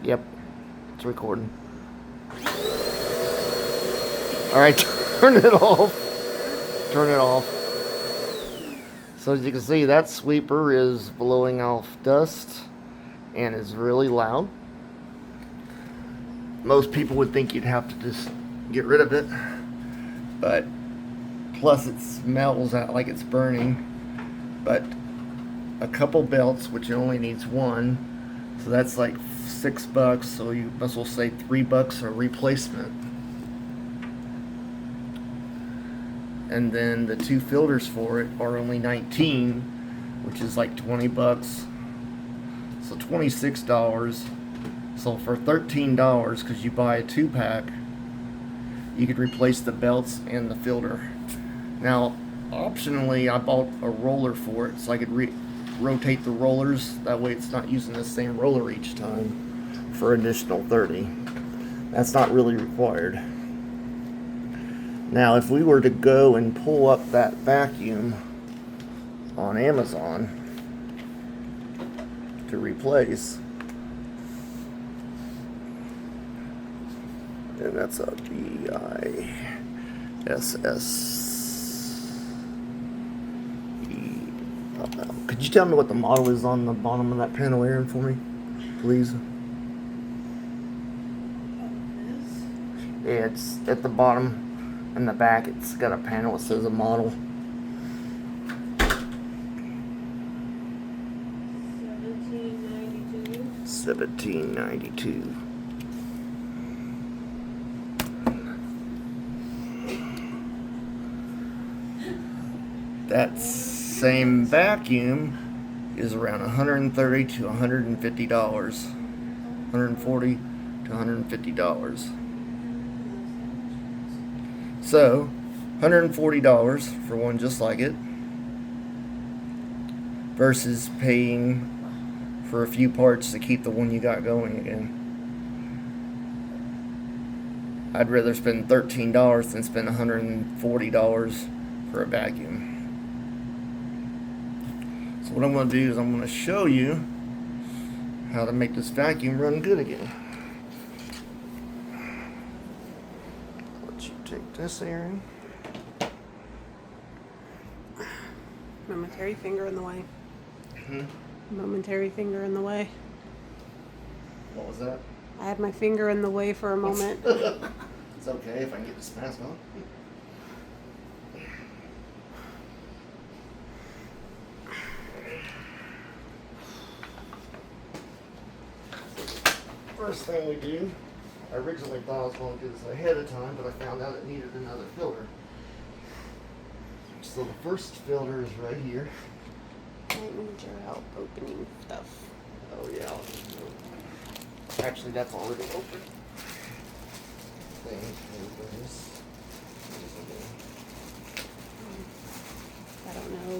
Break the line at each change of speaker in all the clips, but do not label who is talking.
Yep, it's recording. Alright, turn it off. Turn it off. So as you can see, that sweeper is blowing off dust and is really loud. Most people would think you'd have to just get rid of it, but plus it smells like it's burning. But a couple belts, which it only needs one, so that's like $6. So you must well say $3 a replacement. And then the two filters for it are only 19, which is like $20. So $26. So for $13, because you buy a 2-pack, you could replace the belts and the filter. Now, optionally, I bought a roller for it, so I could rotate the rollers. That way it's not using the same roller each time for additional $30. That's not really required. Now, if we were to go and pull up that vacuum on Amazon to replace, and that's a BISS. Could you tell me what the model is on the bottom of that panel, Aaron, for me, please? Yeah, it's at the bottom. In the back, it's got a panel that says a model. 1792. That same vacuum is around $130 to $150. $140 to $150. So, $140 for one just like it, versus paying for a few parts to keep the one you got going again. I'd rather spend $13 than spend $140 for a vacuum. So what I'm going to do is I'm going to show you how to make this vacuum run good again. Take this, Aaron.
Momentary finger in the way.
Hmm?
Momentary finger in the way.
What was that?
I had my finger in the way for a moment.
It's okay if I can get this mask on. First thing we do, I originally thought I was going to do this ahead of time, but I found out it needed another filter. So the first filter is right here.
I need your help opening stuff.
Oh yeah. Actually, that's already open.
I don't know.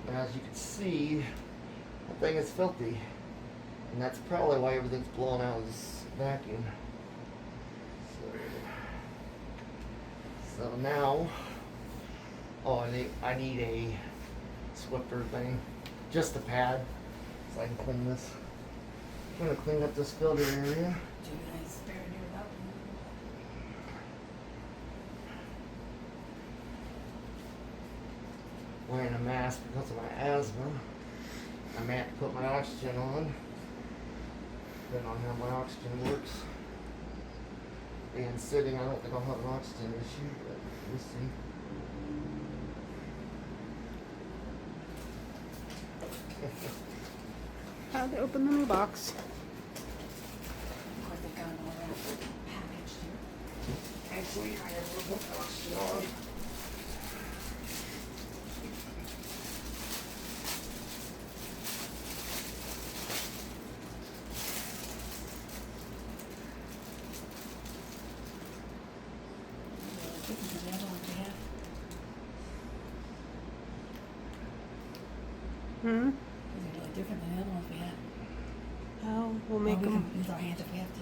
Now, as you can see, that thing is filthy. And that's probably why everything's blowing out of this vacuum. So now, I need a Swiffer thing, just a pad, so I can clean this. I'm gonna clean up this filter area. Wearing a mask because of my asthma. I may have to put my oxygen on, depending on how my oxygen works. And sitting, I don't think I'll have an oxygen issue, but we'll see.
How to open the new box.
Actually, I have a little oxygen on.
Hmm?
Is it really different than the other ones we had?
Oh, we'll make
We
them.
can use our hands if we have to.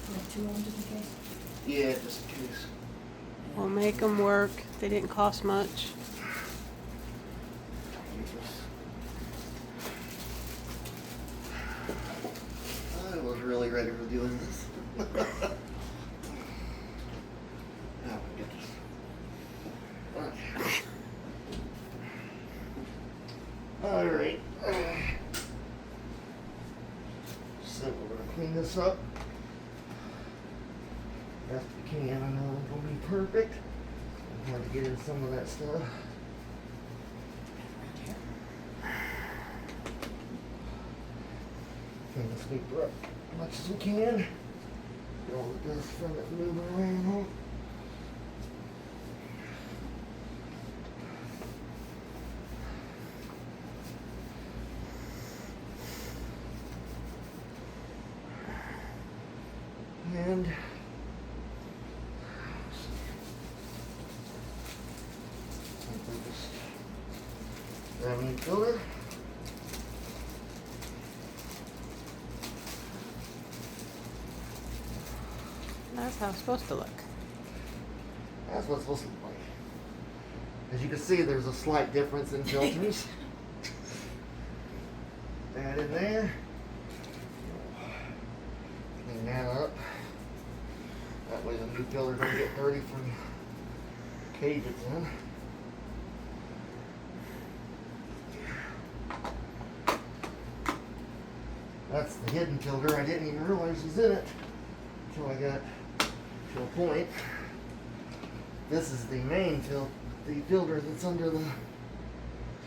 We have two of them just in case.
Yeah, just in case.
We'll make them work. They didn't cost much.
doing this. Oh my goodness. Okay. All right. So we're gonna clean this up best we can. I know it won't be perfect. I'm hard to get in some of that stuff. Clean the sweeper up as much as we can. Get all the dust from it moving around. And grab a new filter.
That's how it's supposed to look.
That's what it's supposed to look like. As you can see, there's a slight difference in filters. That in there. Clean that up. That way the new filter don't get dirty from the cage it's in. That's the hidden filter. I didn't even realize was in it until I got to a point. This is the main filter that's under the. You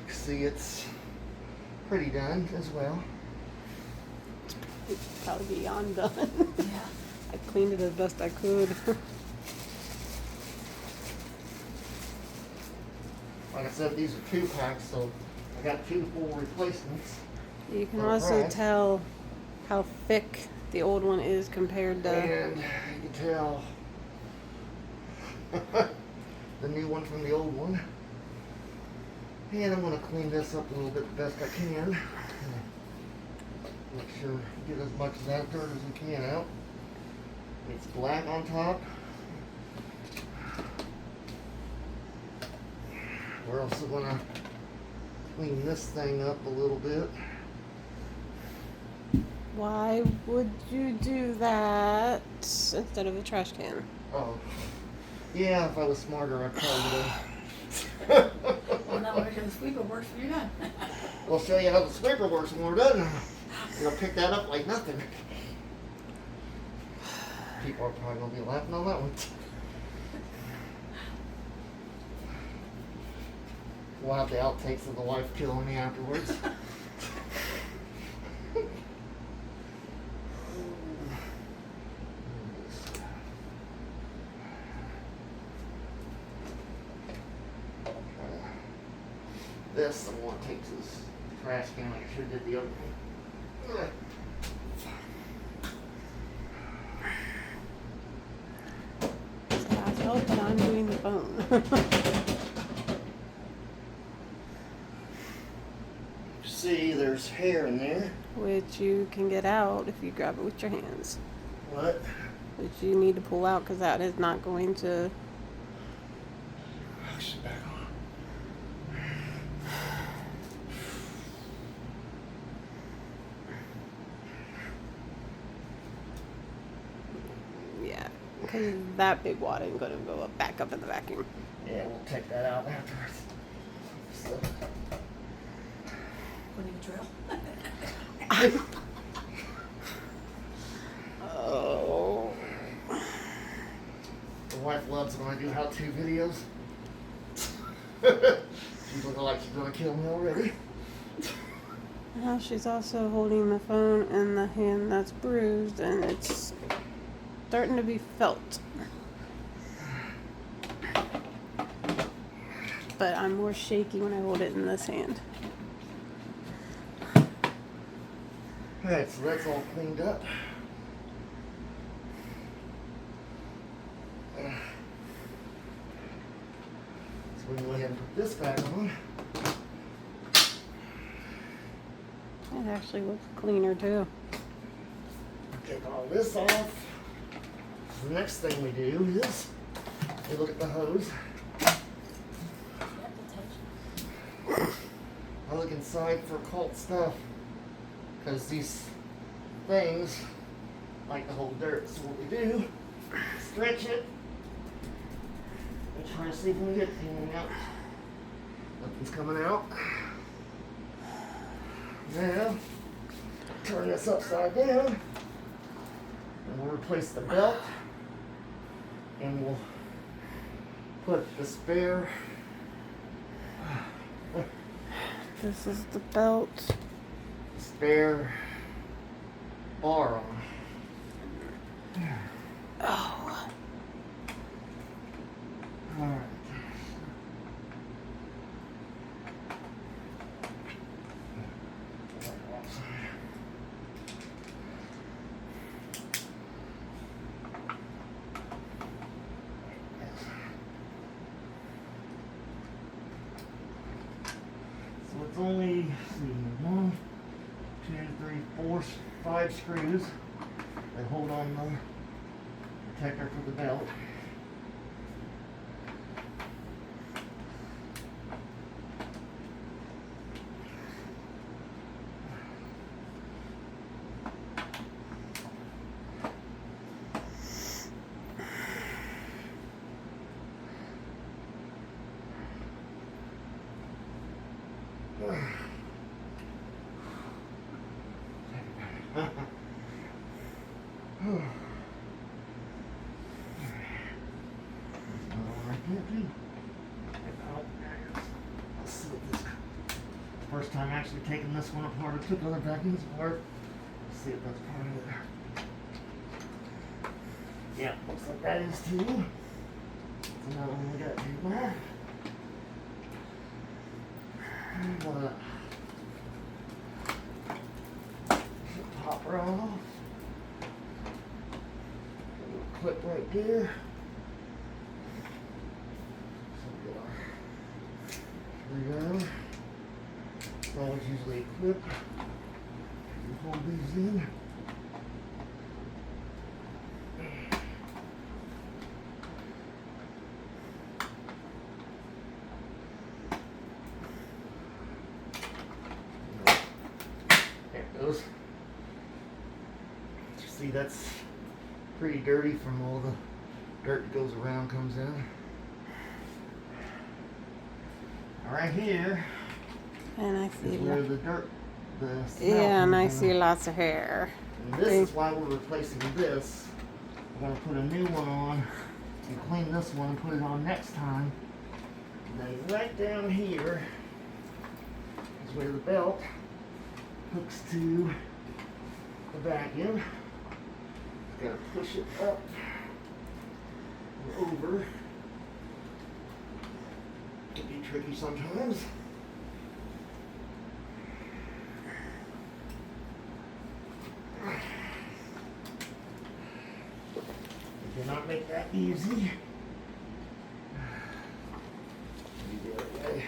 can see it's pretty done as well.
It's probably beyond done.
Yeah.
I cleaned it as best I could.
Like I said, these are 2 packs, so I got 2 full replacements.
You can
For
also
price.
tell how thick the old one is compared to.
And you can tell the new one from the old one. And I'm going to clean this up a little bit the best I can. Make sure get as much of that dirt as we can out. It's black on top. We're also going to clean this thing up a little bit.
Why would you do that instead of a trash can?
Oh, yeah, if I was smarter, I'd probably would.
Well, now we're the sweeper works for you done.
We'll show you how the sweeper works when we're done. You'll pick that up like nothing. People are probably going to be laughing on that one. We'll have the outtakes of the wife killing me afterwards. This I want to take to this trash can like I should have did the other one.
So I help, but I'm doing the phone.
See, there's hair in there.
Which you can get out if you grab it with your hands.
What?
Which you need to pull out because that is not going to.
Oh, she's back on.
Yeah, because that big wad ain't going to go up back up in the vacuum.
Yeah, we'll take that out afterwards. So.
Putting a drill.
Oh.
The wife loves when I do how-to videos. She's looking like she's gonna kill me already.
Now she's also holding the phone in the hand that's bruised, and it's starting to be felt. But I'm more shaky when I hold it in this hand.
Alright, so that's all cleaned up. So we can go ahead and put this back on.
It actually looks cleaner too.
Take all this off. So the next thing we do is we look at the hose. I look inside for occult stuff because these things like to hold dirt. So what we do, stretch it, and try to see if we can get anything out. Nothing's coming out. Now, turn this upside down, and we'll replace the belt, and we'll put the spare.
This is the belt.
Spare bar on.
Oh.
Alright. So it's only, let's see, 1, 2, 3, 4, 5 screws that hold on the protector for the belt. First time actually taking this one apart. I took other vacuums apart. Let's see if that's part of it. Yeah, looks like that is too. So now we got two more. Pop her off. A little clip right there. So we got our, there we go. It's always usually a clip. You hold these in. There it goes. See, that's pretty dirty from all the dirt that goes around, comes in. Right here.
And I see
is where the dirt, the smell
yeah, and I
comes
see
in.
lots of hair.
And this is why we're replacing this. We're going to put a new one on and clean this one and put it on next time. And then right down here is where the belt hooks to the vacuum. Got to push it up and over. Can be tricky sometimes. You cannot make that easy. Maybe the other way.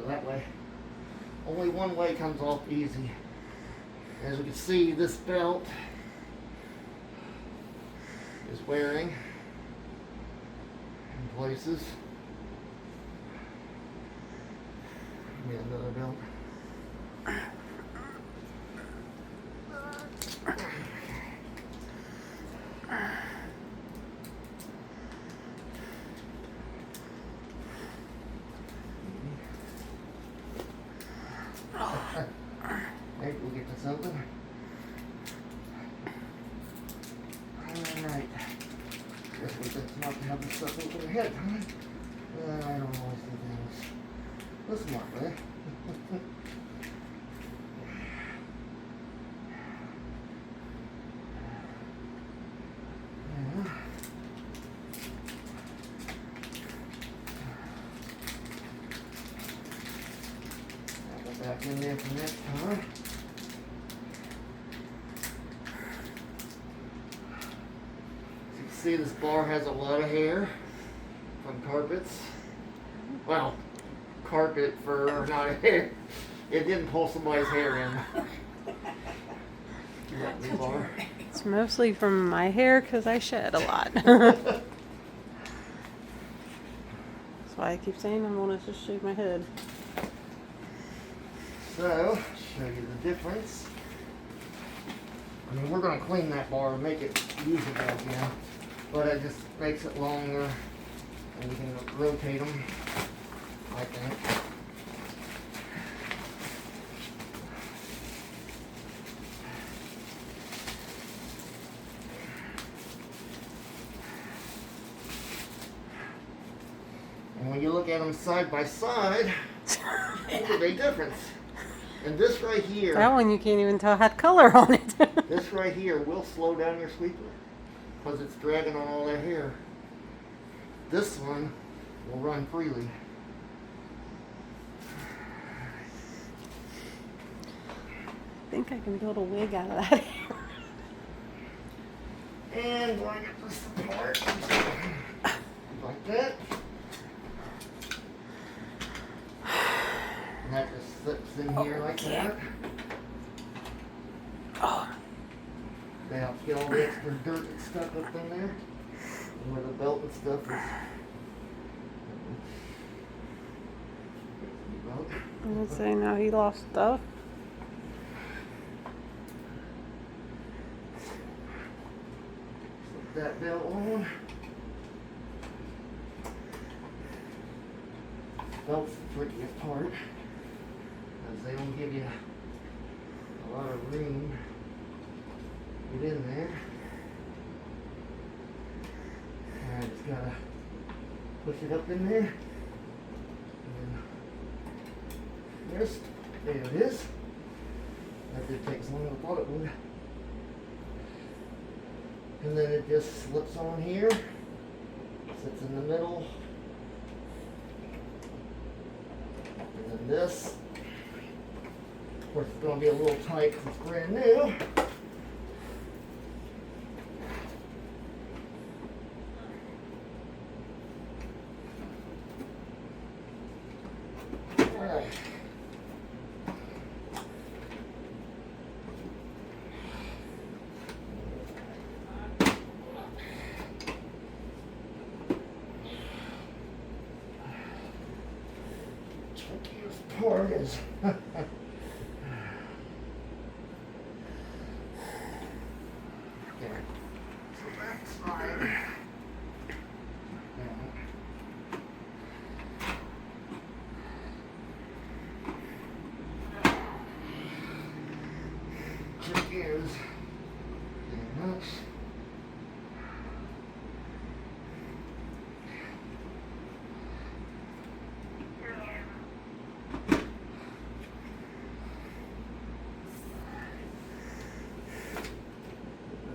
That way. Only one way comes off easy. As we can see, this belt is wearing in places. Get another belt. Maybe we'll get to something. Alright. Guess we just not to have this stuff open ahead of time. I don't always do things this smart way. Back in there for next time. As you can see, this bar has a lot of hair from carpets. Well, carpet fur, not hair. It didn't pull somebody's hair in. See that rebar?
It's mostly from my hair because I shed a lot. That's why I keep saying I want to just shave my head.
So, show you the difference. I mean, we're going to clean that bar and make it usable again, but it just makes it longer, and you can rotate them, I think. And when you look at them side by side, look at the difference. And this right here,
That one you can't even tell had color on it.
this right here will slow down your sweeper because it's dragging on all that hair. This one will run freely.
I think I can build a wig out of that hair.
And when I get this apart, like that. And that just slips in here like that.
Oh,
They help get all the extra dirt and stuff up in there. And where the belt and stuff is.
I would say now he lost stuff.
Slip that belt on. Belt's the trickiest part, because they don't give you a lot of room to get in there. And I just gotta push it up in there. And there's, there it is. That did take as long as I thought it would. And then it just slips on here, sits in the middle. And then this, of course, it's going to be a little tight because it's brand new. Alright. Trickiest part is there. So that's fine. Trick is getting nuts.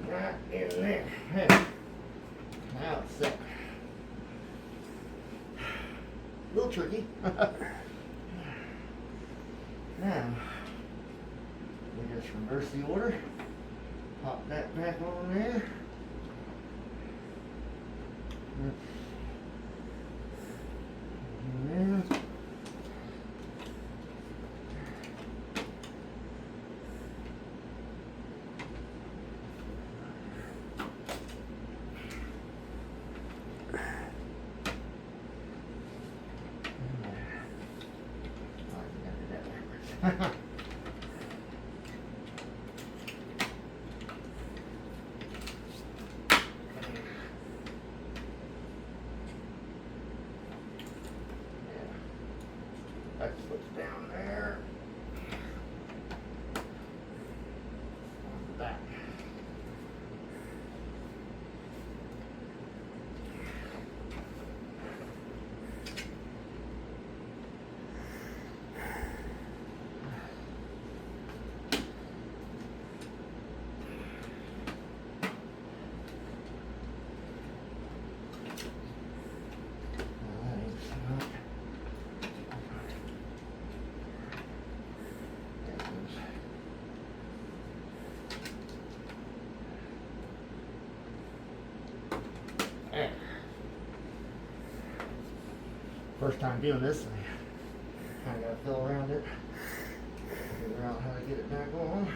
Right in there. Hey. Now it's set. A little tricky. Now, we just reverse the order. Pop that back on there. And then that slips down there. On the back. There. First time doing this, I gotta feel around it, figure out how to get it back on.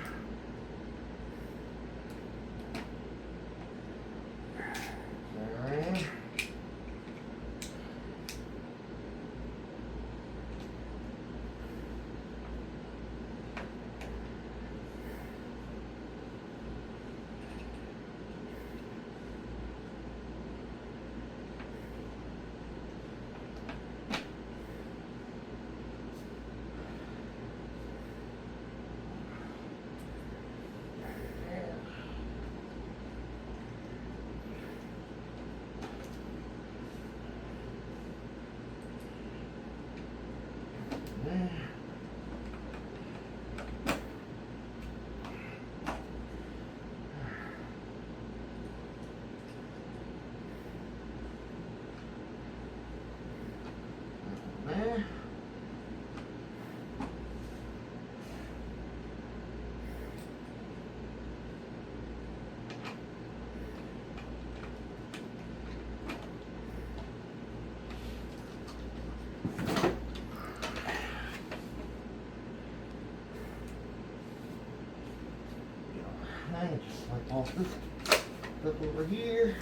Off this stuff over here.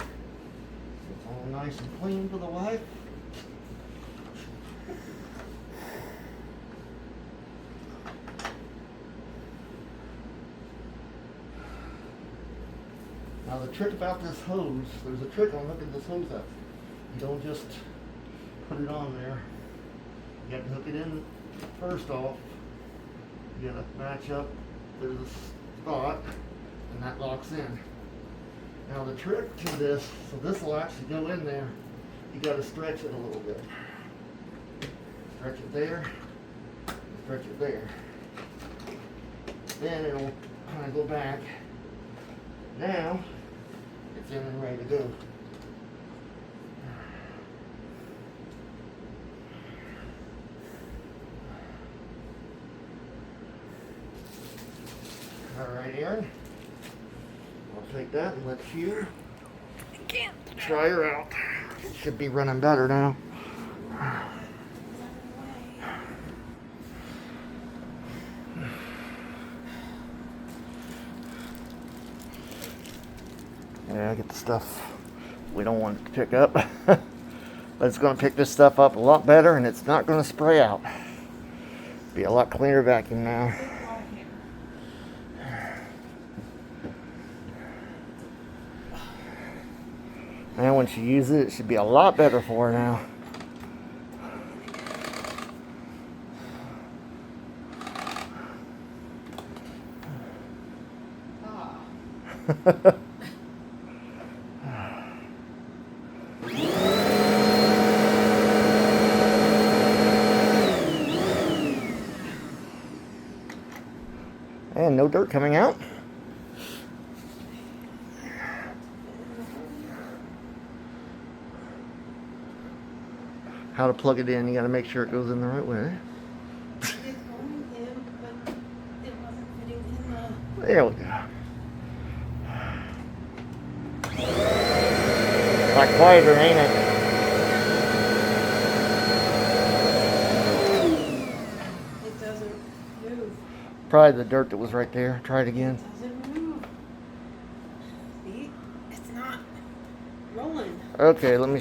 It's all nice and clean for the wife. Now the trick about this hose, there's a trick on hooking this hose up. You don't just put it on there. You have to hook it in first off. You gotta match up to the spot, and that locks in. Now the trick to this, so this will actually go in there, you gotta stretch it a little bit. Stretch it there, stretch it there. Then it'll kind of go back. Now, it's in and ready to go. Alright, Aaron. I'll take that and let you try her out. It should be running better now. Yeah, get the stuff we don't want it to pick up. But it's going to pick this stuff up a lot better, and it's not going to spray out. Be a lot cleaner vacuum now. And when she uses it, it should be a lot better for her now. And no dirt coming out. How to plug it in, you gotta make sure it goes in the right way.
It's going in, but it wasn't fitting in the...
There we go. Like quieter, ain't it?
It doesn't move.
Probably the dirt that was right there. Try it again.
It doesn't move. See? It's not rolling.
Okay, let me